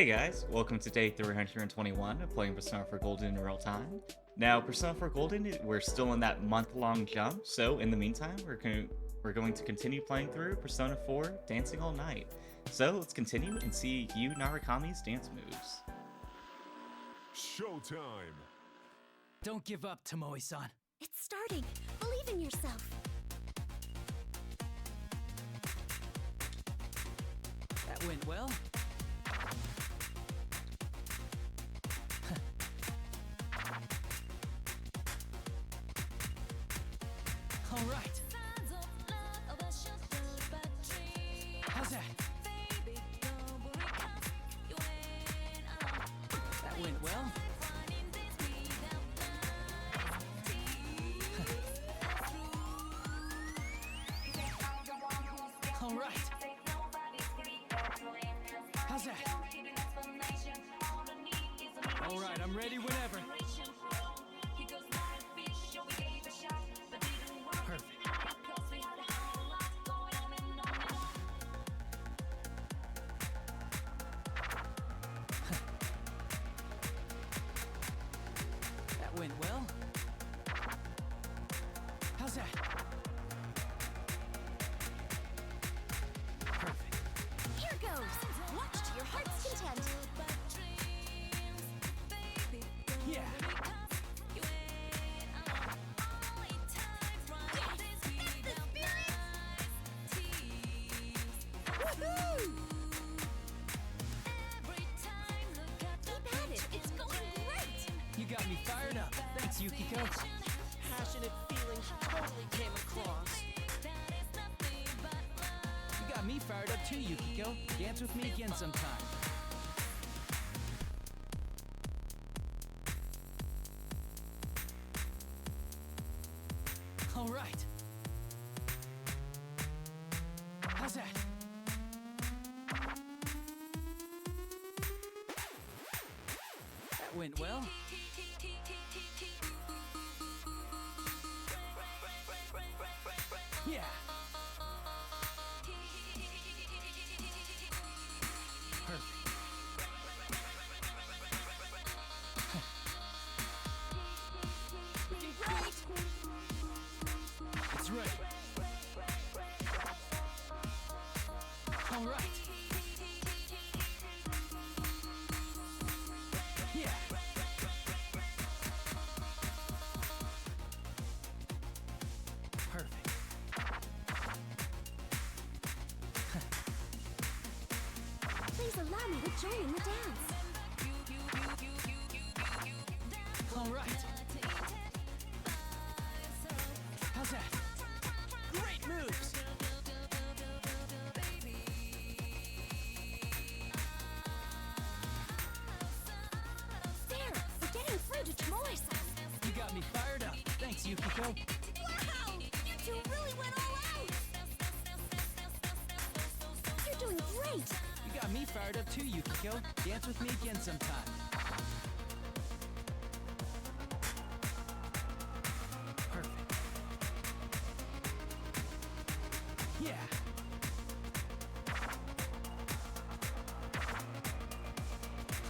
Hey guys, welcome to day 321 of playing Persona 4 Golden in real time. Now, Persona 4 Golden, we're still in that month-long jump, so in the meantime, we're going to continue playing through Persona 4 Dancing All Night. So let's continue and see Yu Narukami's dance moves. Showtime! Don't give up, Tomoe-san. It's starting. Believe in yourself. That went well. All right. How's that? That went well. All right. How's that? All right, I'm ready whenever. Perfect. That went well. How's that? Perfect. Here goes. Watch to your heart's content. Yeah. Woohoo! Keep at it. It's going great. You got me fired up. Thanks, Yukiko. Passionate feelings totally came across. You got me fired up too, Yukiko. Dance with me again sometime. All right. How's that? That went well. Yeah. Perfect. Looking great. It's ready. All right. Yeah. Perfect. Please allow me to join in the dance. All right. How's that? Great moves! There, we're getting through to Tomoe-san. You got me fired up. Thanks, Yukiko. Wow! You two really went all out. You're doing great. You got me fired up too, Yukiko. Dance with me again sometime. Perfect. Yeah.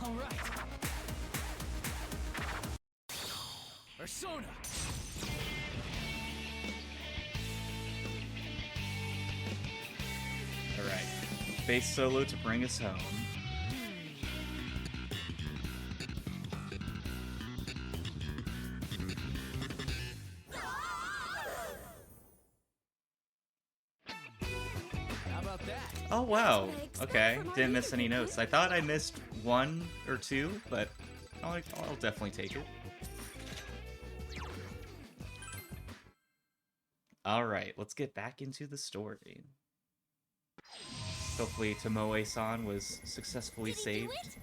All right. Persona. Alright, bass solo to bring us home. How about that? Oh wow, what I expect okay, from our didn't miss any leader, notes. I thought I missed one or two, but I'll definitely take it. Alright, let's get back into the story. Hopefully Tomoe-san was successfully Did he do saved. it?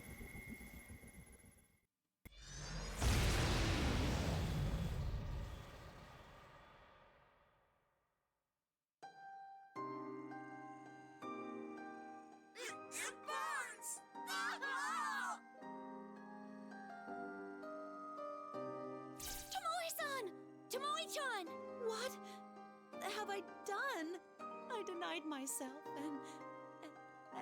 It burns! Tomoe-san! Tomoe-chan! What have I done? I denied myself,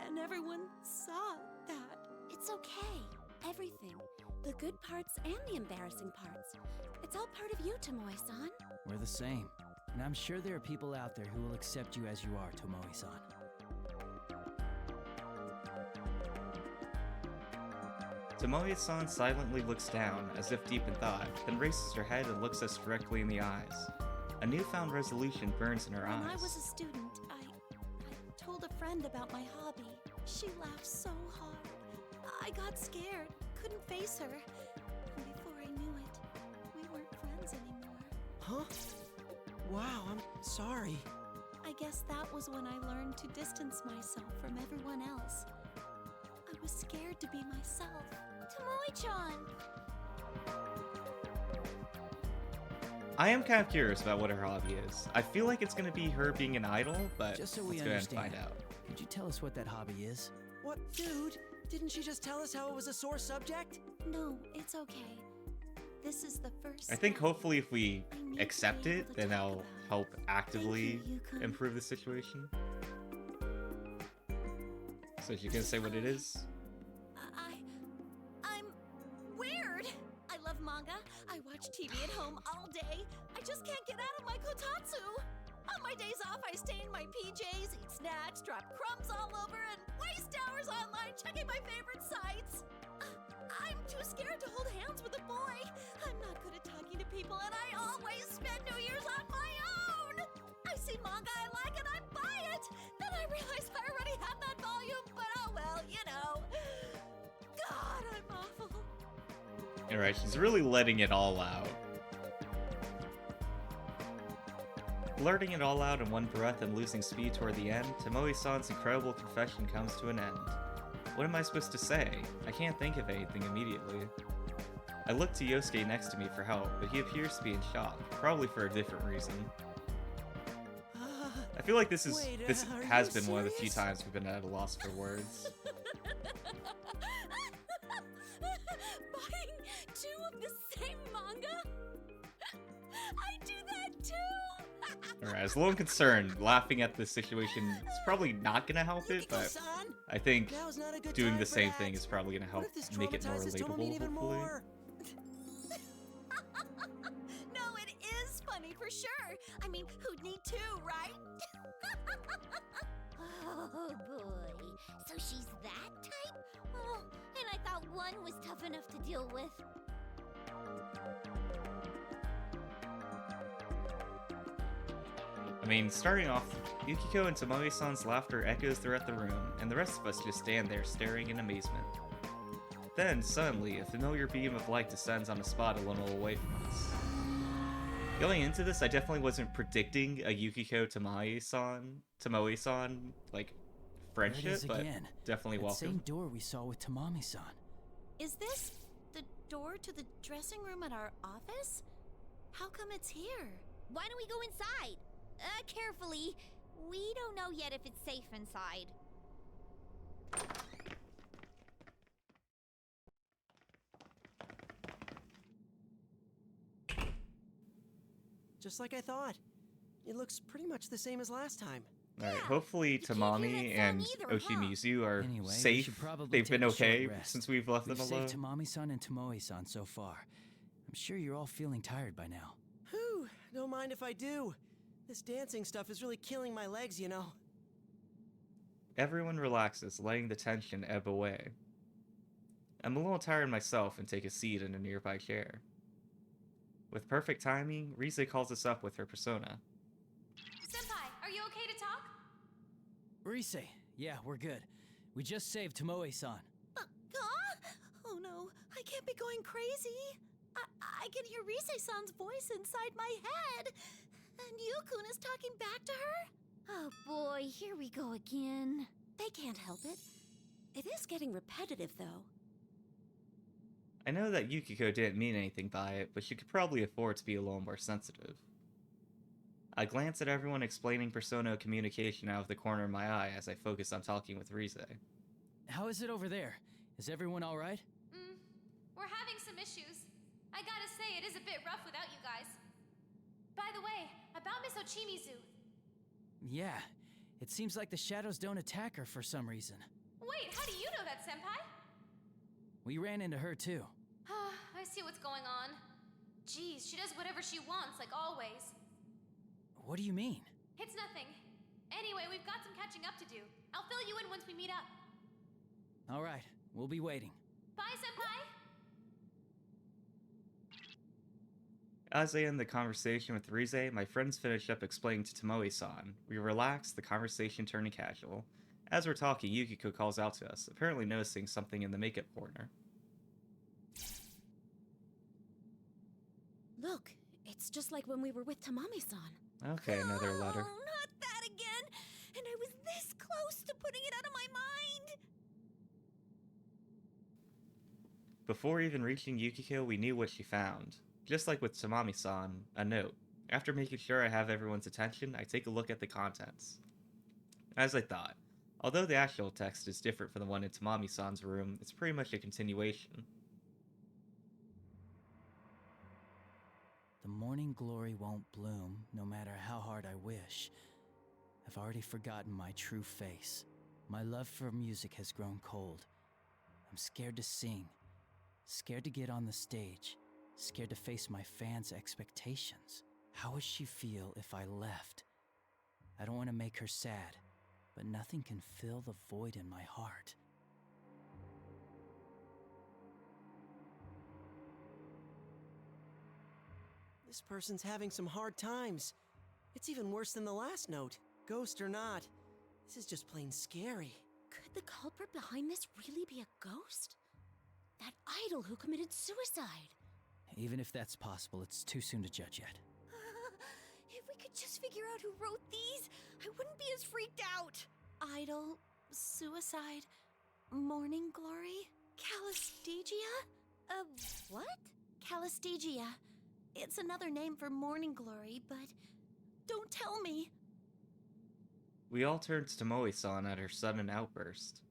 and everyone saw that. It's It's okay. Everything. The good parts and the embarrassing parts. It's all part of you, Tomoe-san. We're the same. And I'm sure there are people out there who will accept you as you are, Tomoe-san. Tomoe-san silently looks down, as if deep in thought, then raises her head and looks us directly in the eyes. A newfound resolution burns in her When I eyes. was a student, I told a friend about my hobby. She laughed so hard. I got scared, couldn't face her. And before I knew it, we weren't friends anymore. Huh? Wow, I'm sorry. I guess that was when I learned to distance myself from everyone else. I was scared to be myself. Tomoe-chan! I am kind of curious about what her hobby is. I feel like it's gonna be her being an idol, but Just so let's we go ahead and understand, find out. could you tell us what that hobby is? What, dude? Didn't she just tell us how it was a sore subject? No, it's okay. This is the first I think step. hopefully if we I need to accept be able it, to then talk that'll about it. help actively Thank you, Yukon. improve the situation. So you gonna say what it is? I'm weird. I love manga. I watch TV at home all day. I just can't get out of my kotatsu. On my days off, I stay in my PJs, eat snacks, drop crumbs all over, and waste hours online checking my favorite sites. I'm too scared to hold hands with a boy. I'm not good at talking to people, and I always spend New Year's on my own. I see manga I like, and I buy it. Then I realize I already have that volume, but oh well, you know. God, I'm awful. Alright, she's really letting it all out. Blurting it all out in one breath and losing speed toward the end, Tomoe-san's incredible confession comes to an end. What am I supposed to say? I can't think of anything immediately. I look to Yosuke next to me for help, but he appears to be in shock, probably for a different reason. I feel like this Wait, are has you been one of the few serious? times we've been at a loss for words. Buying 2 of the same manga? I do that too! Alright, I was a little concerned. Laughing at this situation is probably not gonna help it, but Yukiko-san, I think now's not a good doing time the for same that. thing is probably gonna help What if this make it more traumatizes Tomoe relatable, even hopefully. more? No, it is funny for sure. I mean, who'd need 2, right? Oh boy. So she's that type? Oh, and I thought one was tough enough to deal with. I mean, starting off, Yukiko and Tomoe-san's laughter echoes throughout the room, and the rest of us just stand there staring in amazement. Then, suddenly, a familiar beam of light descends on a spot a little away from us. Going into this, I definitely wasn't predicting a Yukiko Tomoe-san, like, There it friendship, is but again. definitely That same welcome. door we saw with Tamami-san. Is this the door to the dressing room at our office? How come it's here? Why don't we go inside? Carefully. We don't know yet if it's safe inside. Just like I thought. It looks pretty much the same as last time. Alright, Yeah, hopefully you can't hear Tamami that and song either, huh? Ochimizu are Anyway, we safe. should probably They've been take a short okay rest. since we've left We've them alone. saved Tamami-san and Tomoe-san so far. I'm sure you're all feeling tired by now. Whew, don't mind if I do. This dancing stuff is really killing my legs, you know. Everyone relaxes, letting the tension ebb away. I'm a little tired myself and take a seat in a nearby chair. With perfect timing, Rize calls us up with her persona. Senpai, are you okay to talk? Rise, yeah, we're good. We just saved Tomoe-san. Huh? Oh no, I can't be going crazy. I can hear Rise-san's voice inside my head. And Yukun is talking back to her? Oh boy, here we go again. They can't help it. It is getting repetitive, though. I know that Yukiko didn't mean anything by it, but she could probably afford to be a little more sensitive. I glance at everyone explaining persona communication out of the corner of my eye as I focus on talking with Rize. How is it over there? Is everyone all right? We're having some issues. I gotta say, it is a bit rough without you guys. By the way, about Miss Ochimizu. Yeah, it seems like the shadows don't attack her for some reason. Wait, how do you know that, Senpai? We ran into her too. I see what's going on. Geez, she does whatever she wants, like always. What do you mean? It's nothing. Anyway, we've got some catching up to do. I'll fill you in once we meet up. All right, we'll be waiting. Bye, Senpai! As I end the conversation with Rize, my friends finish up explaining to Tomoe-san. We relax, the conversation turning casual. As we're talking, Yukiko calls out to us, apparently noticing something in the makeup corner. Look, it's just like when we were with Tamami-san. Okay, another letter. Oh, not that again! And I was this close to putting it out of my mind! Before even reaching Yukiko, we knew what she found. Just like with Tamami-san, a note. After making sure I have everyone's attention, I take a look at the contents. As I thought, although the actual text is different from the one in Tamami-san's room, it's pretty much a continuation. The morning glory won't bloom, no matter how hard I wish. I've already forgotten my true face. My love for music has grown cold. I'm scared to sing, scared to get on the stage, scared to face my fans' expectations. How would she feel if I left? I don't want to make her sad, but nothing can fill the void in my heart. This person's having some hard times. It's even worse than the last note. Ghost or not, this is just plain scary. Could the culprit behind this really be a ghost? That idol who committed suicide? Even if that's possible, it's too soon to judge yet. If we could just figure out who wrote these, I wouldn't be as freaked out. Idol, suicide, morning glory, Calistegia? What? Calistegia. It's another name for morning glory, but don't tell me. We all turned to Tomoe-san at her sudden outburst.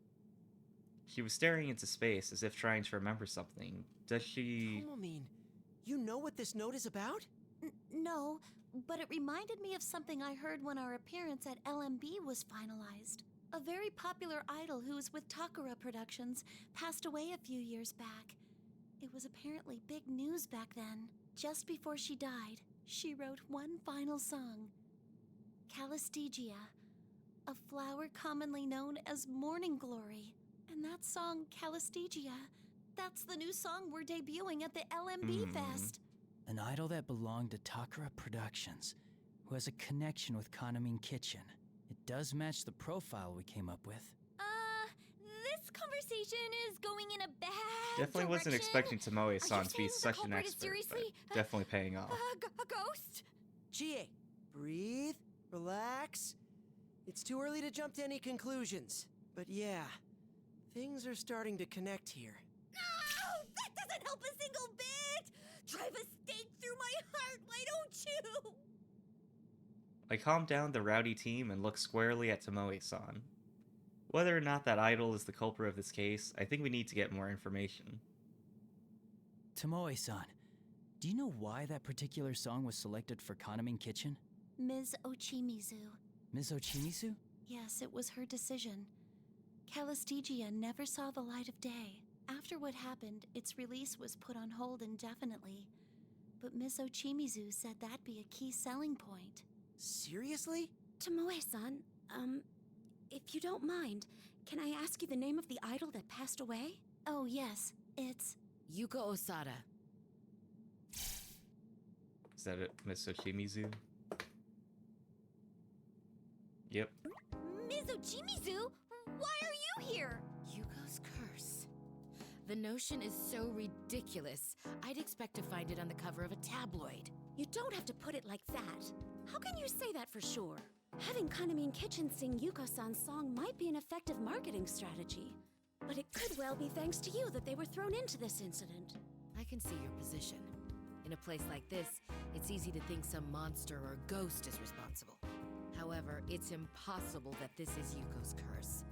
She was staring into space as if trying to remember something. Does she... Tomoe, you know what this note is about? No, but it reminded me of something I heard when our appearance at LMB was finalized. A very popular idol who was with Takara Productions passed away a few years back. It was apparently big news back then. Just before she died, she wrote one final song. Calistegia, a flower commonly known as morning glory. And that song, Calistegia, that's the new song we're debuting at the LMB Fest. An idol that belonged to Takara Productions, who has a connection with Kanamine Kitchen. It does match the profile we came up with. This conversation is going in a bad Definitely wasn't direction. expecting Tomoe-san to be saying the such an culprit is expert, seriously, but definitely paying off. A ghost? Chie, breathe, relax. It's too early to jump to any conclusions. But yeah, things are starting to connect here. No! That doesn't help a single bit! Drive a stake through my heart, why don't you? I calmed down the rowdy team and looked squarely at Tomoe-san. Whether or not that idol is the culprit of this case, I think we need to get more information. Tomoe-san, do you know why that particular song was selected for Kanamine Kitchen? Ms. Ochimizu. Ms. Ochimizu? Yes, it was her decision. Calistegia never saw the light of day. After what happened, its release was put on hold indefinitely. But Ms. Ochimizu said that'd be a key selling point. Seriously? Tomoe-san, if you don't mind, can I ask you the name of the idol that passed away? Oh, yes, it's... Yuka Osada. Is that it, Miss Ochimizu? Yep. Ms. Ochimizu? Why are you here? Yuko's curse. The notion is so ridiculous. I'd expect to find it on the cover of a tabloid. You don't have to put it like that. How can you say that for sure? Having Kanamine Kitchen sing Yuko-san's song might be an effective marketing strategy. But it could well be thanks to you that they were thrown into this incident. I can see your position. In a place like this, it's easy to think some monster or ghost is responsible. However, it's impossible that this is Yuko's curse.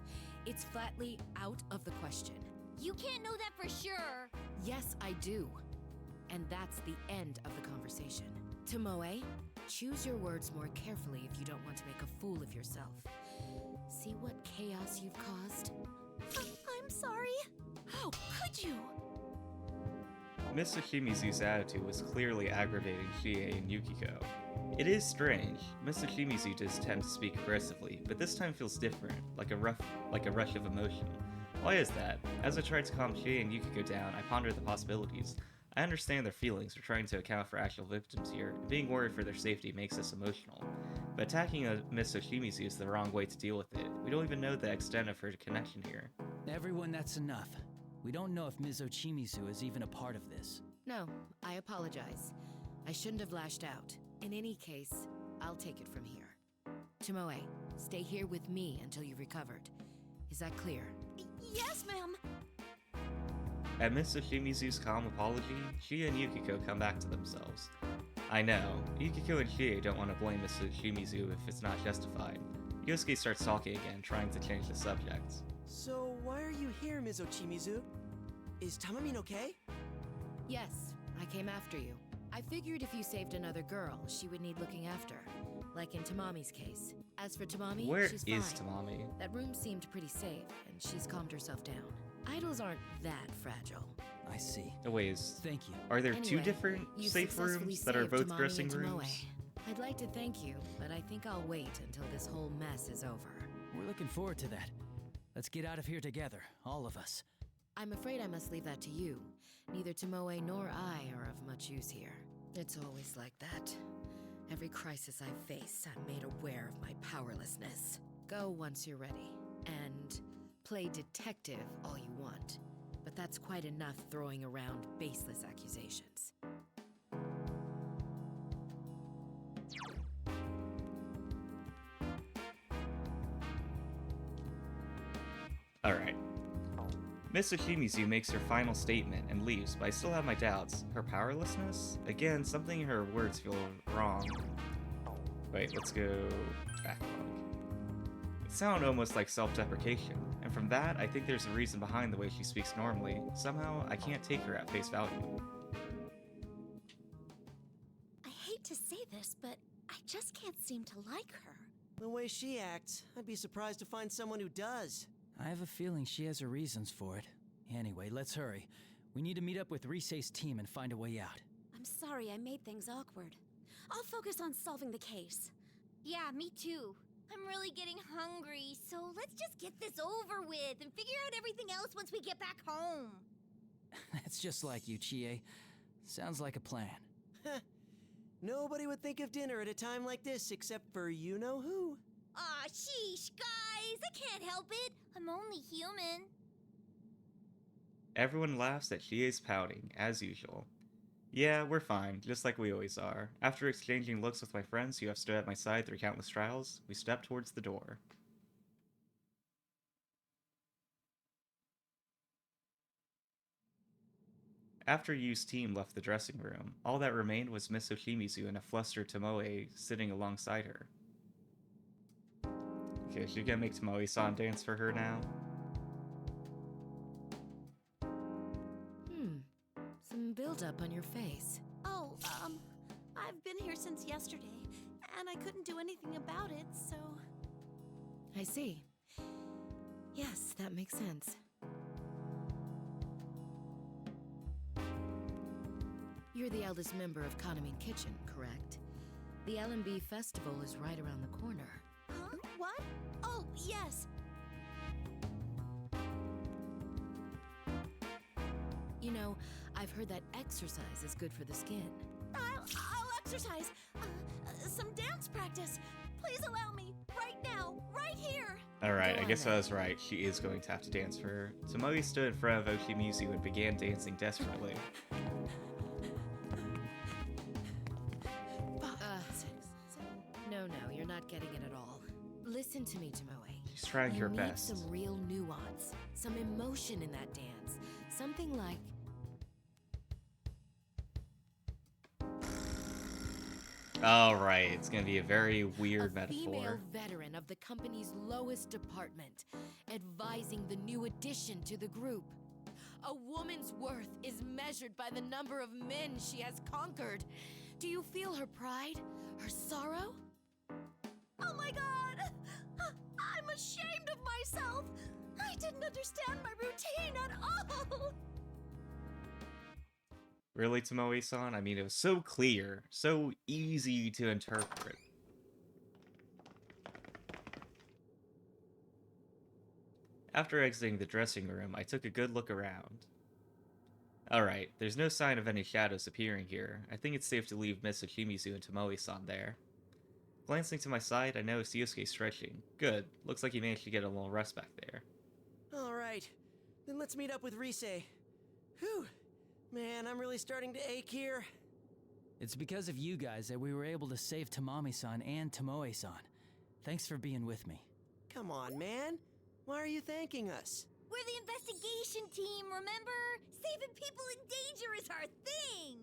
It's flatly out of the question. You can't know that for sure. Yes, I do. And that's the end of the conversation. Tomoe, choose your words more carefully if you don't want to make a fool of yourself. See what chaos you've caused? I'm sorry. How could you? Miss Ochimizu's attitude was clearly aggravating Chie and Yukiko. It is strange. Miss Ochimizu does tend to speak aggressively, but this time feels different, like a rush of emotion. Why is that? As I tried to calm Chie and Yukiko down, I pondered the possibilities. I understand their feelings, we're trying to account for actual victims here, and being worried for their safety makes us emotional. But attacking a Miss Ochimizu is the wrong way to deal with it. We don't even know the extent of her connection here. Everyone, that's enough. We don't know if Ms. Ochimizu is even a part of this. No, I apologize. I shouldn't have lashed out. In any case, I'll take it from here. Tomoe, stay here with me until you've recovered. Is that clear? Yes, ma'am. At Miss Ochimizu's calm apology, Chie and Yukiko come back to themselves. I know, Yukiko and Chie don't want to blame Miss Ochimizu if it's not justified. Yosuke starts talking again, trying to change the subject. So, why are you here, Ms. Ochimizu? Is Tamamine okay? Yes, I came after you. I figured if you saved another girl, she would need looking after. Like in Tamami's case. As for Tamami, Where she's is fine. Tamami? That room seemed pretty safe, and she's calmed herself down. Idols aren't that fragile. I see. Oh, wait, Thank you. are there two Anyway, different you safe successfully rooms that are saved both Tamami dressing and Tomoe. rooms? I'd like to thank you, but I think I'll wait until this whole mess is over. We're looking forward to that. Let's get out of here together, all of us. I'm afraid I must leave that to you. Neither Tomoe nor I are of much use here. It's always like that. Every crisis I face, I'm made aware of my powerlessness. Go once you're ready, and play detective all you want. But that's quite enough throwing around baseless accusations. Alright. Miss Ochimizu makes her final statement and leaves, but I still have my doubts. Her powerlessness? Again, something in her words feel wrong. Wait, let's go backlog. It sounds almost like self-deprecation, and from that, I think there's a reason behind the way she speaks normally. Somehow, I can't take her at face value. I hate to say this, but I just can't seem to like her. The way she acts, I'd be surprised to find someone who does. I have a feeling she has her reasons for it. Anyway, let's hurry. We need to meet up with Risei's team and find a way out. I'm sorry I made things awkward. I'll focus on solving the case. Yeah, me too. I'm really getting hungry, so let's just get this over with and figure out everything else once we get back home. That's just like you, Chie. Sounds like a plan. Nobody would think of dinner at a time like this except for you-know-who. Aw, sheesh, guys! I can't help it. I'm only human. Everyone laughs at Chie's pouting, as usual. Yeah, we're fine, just like we always are. After exchanging looks with my friends who have stood at my side through countless trials, we step towards the door. After Yu's team left the dressing room, all that remained was Miss Ochimizu and a flustered Tomoe sitting alongside her. Okay, she's gonna make Tomoe-san dance for her now. Some build-up on your face. Oh, I've been here since yesterday, and I couldn't do anything about it, so... I see. Yes, that makes sense. You're the eldest member of Kaname Kitchen, correct? The L&B festival is right around the corner. Huh? What? Oh, yes. You know, I've heard that exercise is good for the skin. I'll exercise. Some dance practice. Please allow me. Right now. Right here. Alright, Go I on guess then. I was right. She is going to have to dance for her. Tomoe stood in front of Ochimizu and began dancing desperately. No, you're not getting it at all. Listen to me, Tomoe. She's trying her You need best. some real nuance, some emotion in that dance. Something like... Alright, it's gonna be a very weird a female metaphor. veteran of the company's lowest department, advising the new addition to the group. A woman's worth is measured by the number of men she has conquered. Do you feel her pride? Her sorrow? Oh my god! I'm ashamed of myself! I didn't understand my routine at all! Really, Tomoe-san? I mean, it was so clear, so easy to interpret. After exiting the dressing room, I took a good look around. Alright, there's no sign of any shadows appearing here. I think it's safe to leave Miss Ochimizu and Tomoe-san there. Glancing to my side, I noticed Yosuke stretching. Good. Looks like he managed to get a little rest back there. Alright, then let's meet up with Rise. Whew. Man, I'm really starting to ache here. It's because of you guys that we were able to save Tamami-san and Tomoe-san. Thanks for being with me. Come on, man. Why are you thanking us? We're the investigation team, remember? Saving people in danger is our thing!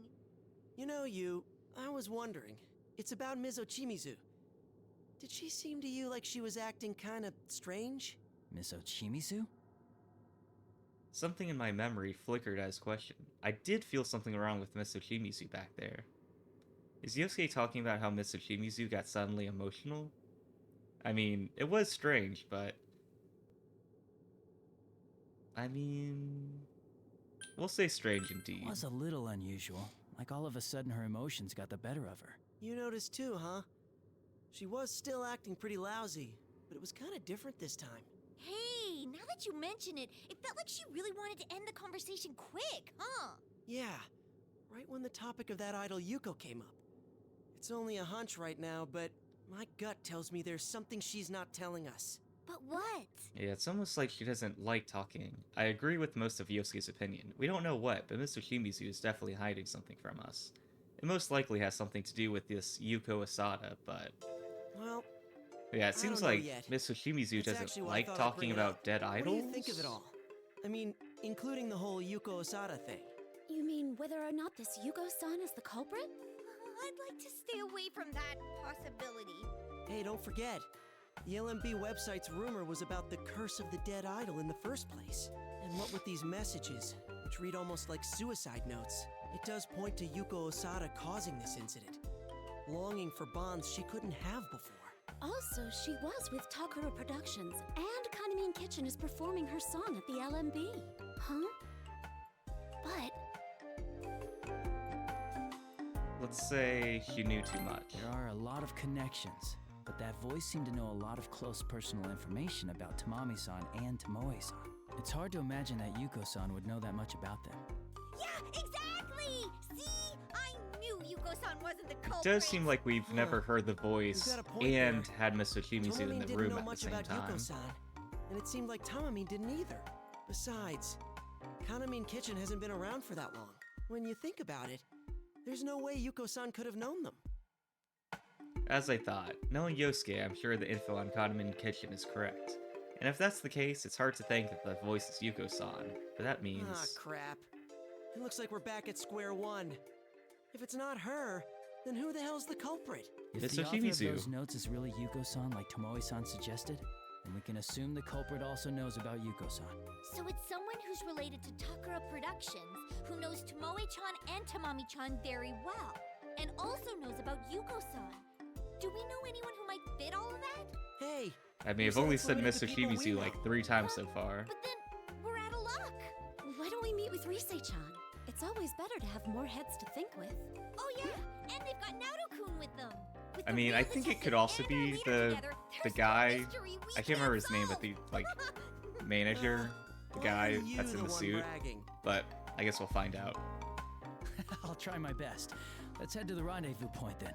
You know, I was wondering. It's about Ms. Ochimizu. Did she seem to you like she was acting kinda strange? Miss Ochimizu? Something in my memory flickered as question. I did feel something wrong with Miss Ochimizu back there. Is Yosuke talking about how Miss Ochimizu got suddenly emotional? I mean, it was strange, but... I mean... we'll say strange indeed. It was a little unusual. Like all of a sudden her emotions got the better of her. You noticed too, huh? She was still acting pretty lousy, but it was kinda different this time. Hey, now that you mention it, it felt like she really wanted to end the conversation quick, huh? Yeah, right when the topic of that idol Yuko came up. It's only a hunch right now, but my gut tells me there's something she's not telling us. But what? Yeah, it's almost like she doesn't like talking. I agree with most of Yosuke's opinion. We don't know what, but Mr. Shimizu is definitely hiding something from us. It most likely has something to do with this Yuko Asada, but... well... yeah, it seems like Mr. Shimizu doesn't like talking about dead idols? What do you think of it all? I mean, including the whole Yuko Asada thing. You mean whether or not this Yugo-san is the culprit? I'd like to stay away from that possibility. Hey, don't forget. The LMB website's rumor was about the curse of the dead idol in the first place. And what with these messages, which read almost like suicide notes, it does point to Yuko Osada causing this incident. Longing for bonds she couldn't have before. Also, she was with Takara Productions, and Kanamine Kitchen is performing her song at the LMB. Huh? But... let's say she knew too much. There are a lot of connections, but that voice seemed to know a lot of close personal information about Tamami-san and Tomoe-san. It's hard to imagine that Yuko-san would know that much about them. Yeah, exactly! See? I knew Yuko-san wasn't the culprit! It does seem like we've never heard the voice You've got a point and there. had Mr. Shimizu in Tamamine the room didn't know at the much same about time. Yuko-san, and it seemed like Tamamine didn't either. Besides, Kanamine Kitchen hasn't been around for that long. When you think about it, there's no way Yuko-san could have known them. As I thought, knowing Yosuke, I'm sure the info on Kanamine Kitchen is correct. And if that's the case, it's hard to think that the voice is Yuko-san, but that means... Ah, crap. It looks like we're back at square one. If it's not her, then who the hell's the culprit? If It's the author of Ochimizu. those notes is really Yuko-san like Tomoe-san suggested, then we can assume the culprit also knows about Yuko-san. So it's someone who's related to Takara Productions, who knows Tomoe-chan and Tamami-chan very well, and also knows about Yuko-san. Do we know anyone who might fit all of that? Hey! I mean, You I've said only it's said limited to Mr. people we Shimizu know. like 3 times so far. But then, we're out of luck. Why don't we meet with Rise-chan? It's always better to have more heads to think with. Oh yeah, and they've got Naruto-kun with them. With I the mean, I real think it could detective also and our be leader together, the there's guy... no mystery we I can't remember his name, but solve. the, like, manager, the Why guy are you that's in the the one suit. bragging? But I guess we'll find out. I'll try my best. Let's head to the rendezvous point then.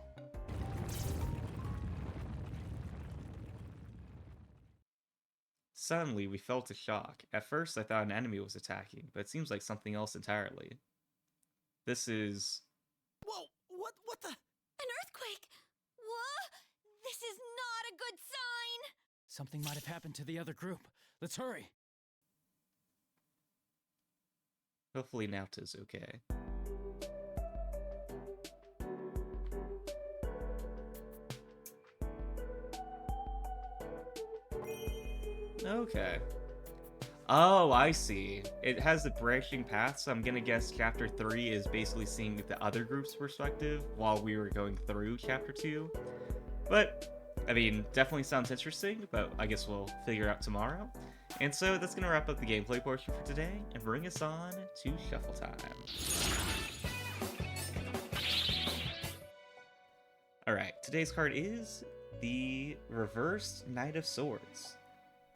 Suddenly, we felt a shock. At first, I thought an enemy was attacking, but it seems like something else entirely. This is... Whoa! What the? An earthquake! What? This is not a good sign. Something might have happened to the other group. Let's hurry. Hopefully Naoto's okay. Okay. Oh, I see. It has the branching path, so I'm gonna guess Chapter 3 is basically seeing the other group's perspective while we were going through Chapter 2. But, I mean, definitely sounds interesting, but I guess we'll figure out tomorrow. And so that's gonna wrap up the gameplay portion for today, and bring us on to Shuffle Time. Alright, today's card is the Reversed Knight of Swords.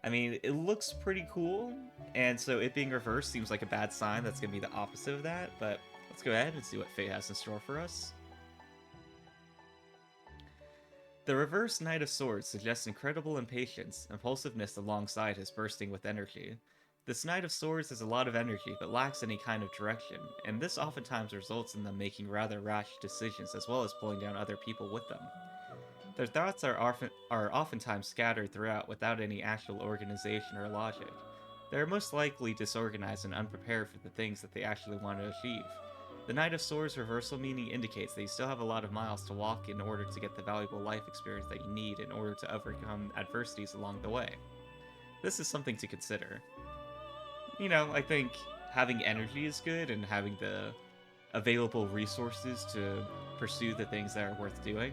I mean, it looks pretty cool, and so it being reversed seems like a bad sign. That's going to be the opposite of that, but let's go ahead and see what fate has in store for us. The Reversed Knight of Swords suggests incredible impatience, impulsiveness alongside his bursting with energy. This Knight of Swords has a lot of energy, but lacks any kind of direction, and this oftentimes results in them making rather rash decisions as well as pulling down other people with them. Their thoughts are oftentimes scattered throughout without any actual organization or logic. They are most likely disorganized and unprepared for the things that they actually want to achieve. The Knight of Swords reversal meaning indicates that you still have a lot of miles to walk in order to get the valuable life experience that you need in order to overcome adversities along the way. This is something to consider. You know, I think having energy is good and having the available resources to pursue the things that are worth doing.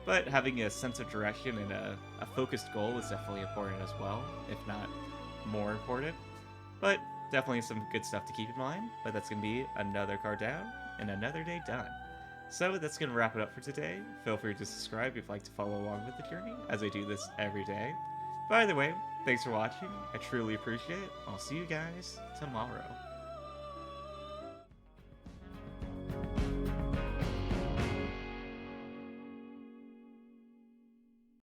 But having a sense of direction and a focused goal is definitely important as well, if not more important. But definitely some good stuff to keep in mind. But that's going to be another card down and another day done. So that's going to wrap it up for today. Feel free to subscribe if you'd like to follow along with the journey, as I do this every day. But either way, thanks for watching. I truly appreciate it. I'll see you guys tomorrow.